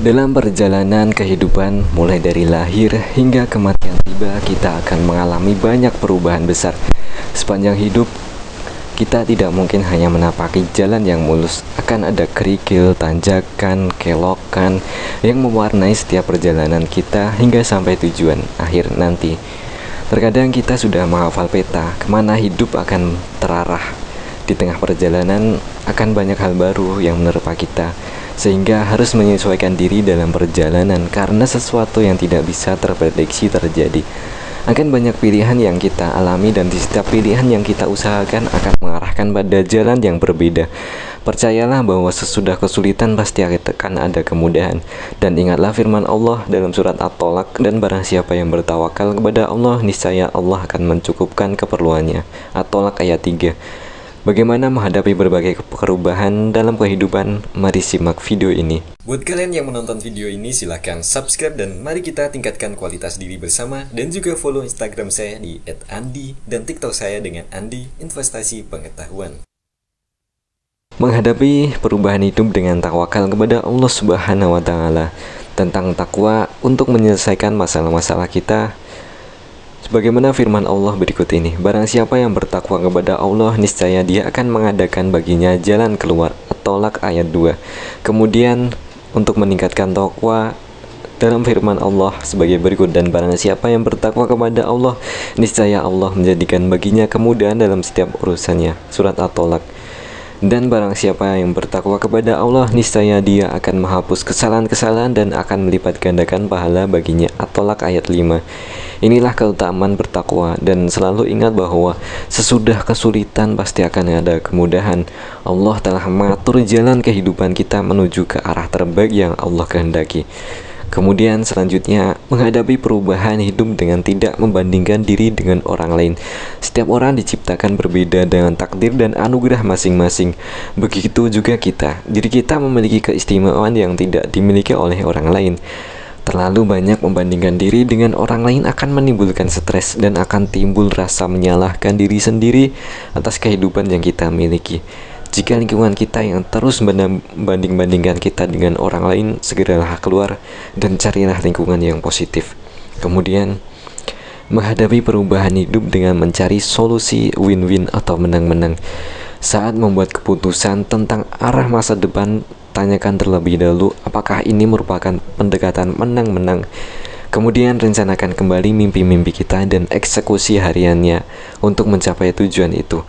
Dalam perjalanan kehidupan, mulai dari lahir hingga kematian tiba, kita akan mengalami banyak perubahan besar. Sepanjang hidup, kita tidak mungkin hanya menapaki jalan yang mulus. Akan ada kerikil, tanjakan, kelokan yang mewarnai setiap perjalanan kita hingga sampai tujuan akhir nanti. Terkadang kita sudah menghafal peta kemana hidup akan terarah. Di tengah perjalanan akan banyak hal baru yang menerpa kita, sehingga harus menyesuaikan diri dalam perjalanan karena sesuatu yang tidak bisa terprediksi terjadi. Akan banyak pilihan yang kita alami dan di setiap pilihan yang kita usahakan akan mengarahkan pada jalan yang berbeda. Percayalah bahwa sesudah kesulitan pasti akan ada kemudahan. Dan ingatlah firman Allah dalam surat At-Tolak, dan barang siapa yang bertawakal kepada Allah, niscaya Allah akan mencukupkan keperluannya. At-Tolak ayat 3. Bagaimana menghadapi berbagai perubahan dalam kehidupan? Mari simak video ini. Buat kalian yang menonton video ini, silahkan subscribe dan mari kita tingkatkan kualitas diri bersama. Dan juga follow Instagram saya di @andi dan TikTok saya dengan Andi Investasi Pengetahuan. Menghadapi perubahan hidup dengan tawakal kepada Allah Subhanahu wa Ta'ala. Tentang takwa untuk menyelesaikan masalah-masalah kita, sebagaimana firman Allah berikut ini, barang siapa yang bertakwa kepada Allah, niscaya dia akan mengadakan baginya jalan keluar. At-Tolak ayat 2. Kemudian untuk meningkatkan takwa dalam firman Allah sebagai berikut, dan barang siapa yang bertakwa kepada Allah, niscaya Allah menjadikan baginya kemudahan dalam setiap urusannya. Surat At-Tolak. Dan barang siapa yang bertakwa kepada Allah, niscaya dia akan menghapus kesalahan-kesalahan dan akan melipat gandakan pahala baginya. At-Tolak ayat 5. Inilah keutamaan bertakwa, dan selalu ingat bahwa sesudah kesulitan pasti akan ada kemudahan. Allah telah mengatur jalan kehidupan kita menuju ke arah terbaik yang Allah kehendaki. Kemudian selanjutnya, menghadapi perubahan hidup dengan tidak membandingkan diri dengan orang lain. Setiap orang diciptakan berbeda dengan takdir dan anugerah masing-masing. Begitu juga kita. Diri kita memiliki keistimewaan yang tidak dimiliki oleh orang lain. Terlalu banyak membandingkan diri dengan orang lain akan menimbulkan stres dan akan timbul rasa menyalahkan diri sendiri atas kehidupan yang kita miliki. Jika lingkungan kita yang terus membanding-bandingkan kita dengan orang lain, segeralah keluar dan carilah lingkungan yang positif. Kemudian, menghadapi perubahan hidup dengan mencari solusi win-win atau menang-menang. Saat membuat keputusan tentang arah masa depan, tanyakan terlebih dahulu apakah ini merupakan pendekatan menang-menang. Kemudian rencanakan kembali mimpi-mimpi kita dan eksekusi hariannya untuk mencapai tujuan itu.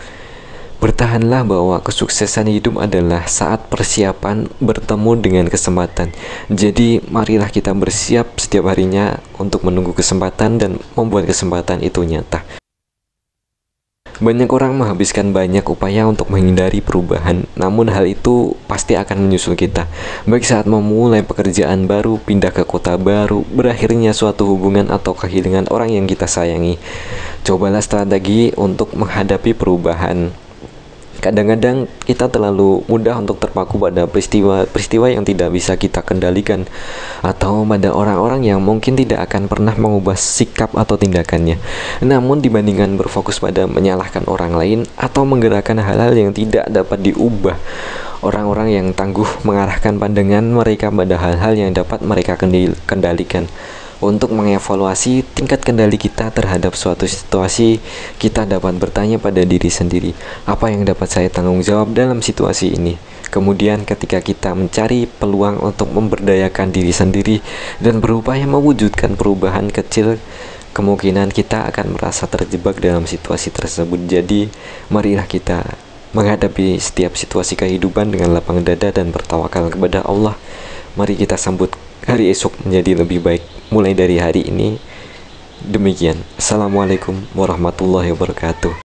Bertahanlah bahwa kesuksesan hidup adalah saat persiapan bertemu dengan kesempatan. Jadi marilah kita bersiap setiap harinya untuk menunggu kesempatan dan membuat kesempatan itu nyata. Banyak orang menghabiskan banyak upaya untuk menghindari perubahan, namun hal itu pasti akan menyusul kita. Baik saat memulai pekerjaan baru, pindah ke kota baru, berakhirnya suatu hubungan atau kehilangan orang yang kita sayangi. Cobalah strategi untuk menghadapi perubahan. Kadang-kadang kita terlalu mudah untuk terpaku pada peristiwa yang tidak bisa kita kendalikan, atau pada orang-orang yang mungkin tidak akan pernah mengubah sikap atau tindakannya. Namun dibandingkan berfokus pada menyalahkan orang lain atau menggerakkan hal-hal yang tidak dapat diubah, orang-orang yang tangguh mengarahkan pandangan mereka pada hal-hal yang dapat mereka kendalikan. Untuk mengevaluasi tingkat kendali kita terhadap suatu situasi, kita dapat bertanya pada diri sendiri, apa yang dapat saya tanggung jawab dalam situasi ini? Kemudian ketika kita mencari peluang untuk memberdayakan diri sendiri dan berupaya mewujudkan perubahan kecil, kemungkinan kita akan merasa terjebak dalam situasi tersebut. Jadi, marilah kita menghadapi setiap situasi kehidupan dengan lapang dada dan bertawakal kepada Allah. Mari kita sambut hari esok menjadi lebih baik mulai dari hari ini. Demikian. Assalamualaikum warahmatullahi wabarakatuh.